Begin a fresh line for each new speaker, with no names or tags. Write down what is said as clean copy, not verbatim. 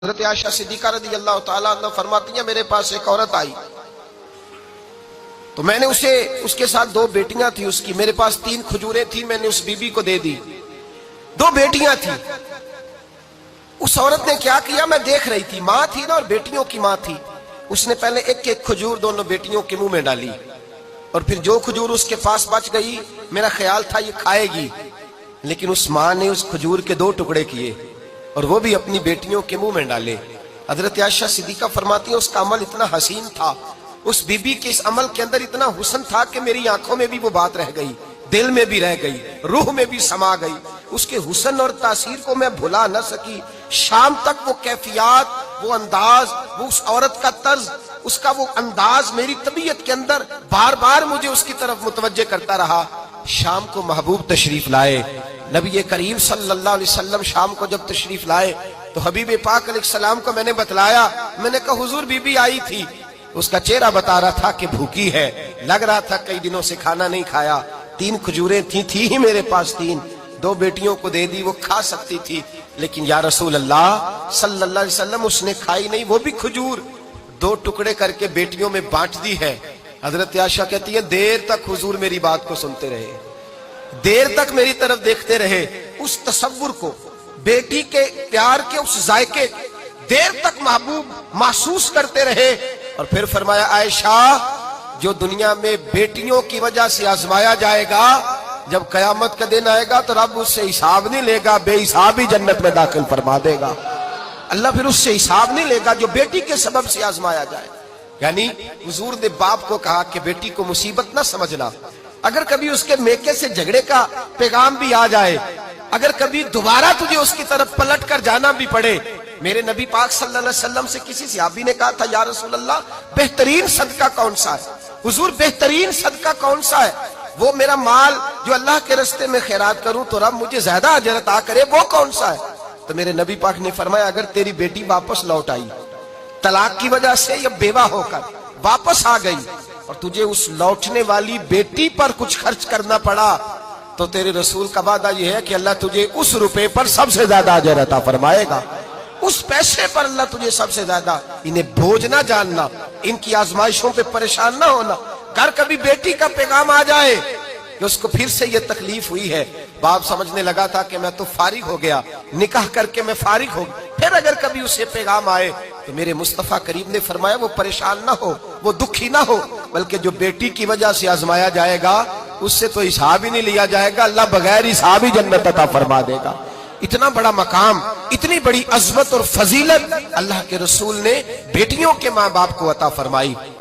حضرت عائشہ صدیقہ رضی اللہ تعالیٰ عنہ فرماتی ہیں میرے پاس ایک عورت آئی تو میں نے اس کے ساتھ 2 بیٹیاں تھی اس کی، میرے پاس 3 کھجوریں تھی، میں نے اس بی بی کو دے دی، 2 بیٹیاں تھی۔ اس عورت نے کیا کیا، میں دیکھ رہی تھی، ماں تھی نا اور بیٹیوں کی ماں تھی، اس نے پہلے ایک کھجور دونوں بیٹیوں کے منہ میں ڈالی اور پھر جو کھجور اس کے پاس بچ گئی میرا خیال تھا یہ کھائے گی، لیکن اس ماں نے اس کھجور کے 2 ٹکڑے کیے اور وہ بھی اپنی بیٹیوں کے منہ میں ڈالے۔ حضرت عائشہ صدیقہ فرماتی ہیں اس کا عمل اتنا حسین تھا، اس بی بی کے اس عمل کے اندر اتنا حسن تھا کہ میری آنکھوں میں بھی وہ بات رہ گئی، دل میں بھی رہ گئی، روح میں بھی سما گئی، اس کے حسن اور تاثیر کو میں بھلا نہ سکی۔ شام تک وہ کیفیات، وہ انداز، وہ اس عورت کا طرز، اس کا وہ انداز میری طبیعت کے اندر بار بار مجھے اس کی طرف متوجہ کرتا رہا۔ شام کو محبوب تشریف لائے، نبی کریم صلی اللہ علیہ وسلم شام کو جب تشریف لائے تو حبیب پاک علیہ السلام کو میں نے بتلایا، میں نے کہا حضور بی بی آئی تھی، اس کا چہرہ بتا رہا تھا کہ بھوکی ہے، لگ رہا تھا کئی دنوں سے کھانا نہیں کھایا، 3 کھجوریں تھی ہی میرے پاس 3، 2 بیٹیوں کو دے دی، وہ کھا سکتی تھی، لیکن یا رسول اللہ صلی اللہ علیہ وسلم اس نے کھائی نہیں، وہ بھی کھجور 2 ٹکڑے کر کے بیٹیوں میں بانٹ دی ہے۔ حضرت عائشہ کہتی ہے دیر تک حضور میری بات کو سنتے رہے، دیر تک میری طرف دیکھتے رہے، اس تصور کو، بیٹی کے پیار کے اس ذائقے دیر تک محبوب محسوس کرتے رہے، اور پھر فرمایا عائشہ جو دنیا میں بیٹیوں کی وجہ سے آزمایا جائے گا، جب قیامت کا دن آئے گا تو رب اس سے حساب نہیں لے گا، بے حساب ہی جنت میں داخل فرما دے گا۔ اللہ پھر اس سے حساب نہیں لے گا جو بیٹی کے سبب سے آزمایا جائے۔ یعنی حضور نے باپ کو کہا کہ بیٹی کو مصیبت نہ سمجھنا، اگر کبھی اس کے میکے سے جھگڑے کا پیغام بھی آ جائے، اگر کبھی دوبارہ تجھے اس کی طرف پلٹ کر جانا بھی پڑے، میرے نبی پاک صلی اللہ علیہ وسلم سے کسی صحابی نے کہا تھا یا رسول اللہ بہترین صدقہ کون سا ہے؟ حضور بہترین صدقہ کون سا ہے؟ وہ میرا مال جو اللہ کے راستے میں خیرات کروں تو رب مجھے زیادہ اجر عطا کرے، وہ کون سا ہے؟ تو میرے نبی پاک نے فرمایا اگر تیری بیٹی واپس لوٹ آئی طلاق کی وجہ سے یا بیوہ ہو کر واپس آ گئی اور تجھے اس لوٹنے والی بیٹی پر کچھ خرچ کرنا پڑا تو تیرے رسول کا وعدہ یہ ہے کہ اللہ تجھے اس روپے پر سب سے زیادہ اجر عطا فرمائے گا، اس پیسے پر اللہ تجھے سب سے زیادہ۔ انہیں بوجھ نہ جاننا، ان کی آزمائشوں پہ پریشان نہ ہونا۔ گھر کبھی بیٹی کا پیغام آ جائے کہ اس کو پھر سے یہ تکلیف ہوئی ہے، باپ سمجھنے لگا تھا کہ میں تو فارغ ہو گیا، نکاح کر کے میں فارغ ہو گیا، پھر اگر کبھی اسے پیغام آئے تو میرے مصطفیٰ کریم نے فرمایا وہ پریشان نہ ہو، وہ دکھی نہ ہو، بلکہ جو بیٹی کی وجہ سے آزمایا جائے گا اس سے تو حساب ہی نہیں لیا جائے گا، اللہ بغیر حساب ہی جنت عطا فرما دے گا۔ اتنا بڑا مقام، اتنی بڑی عظمت اور فضیلت اللہ کے رسول نے بیٹیوں کے ماں باپ کو عطا فرمائی۔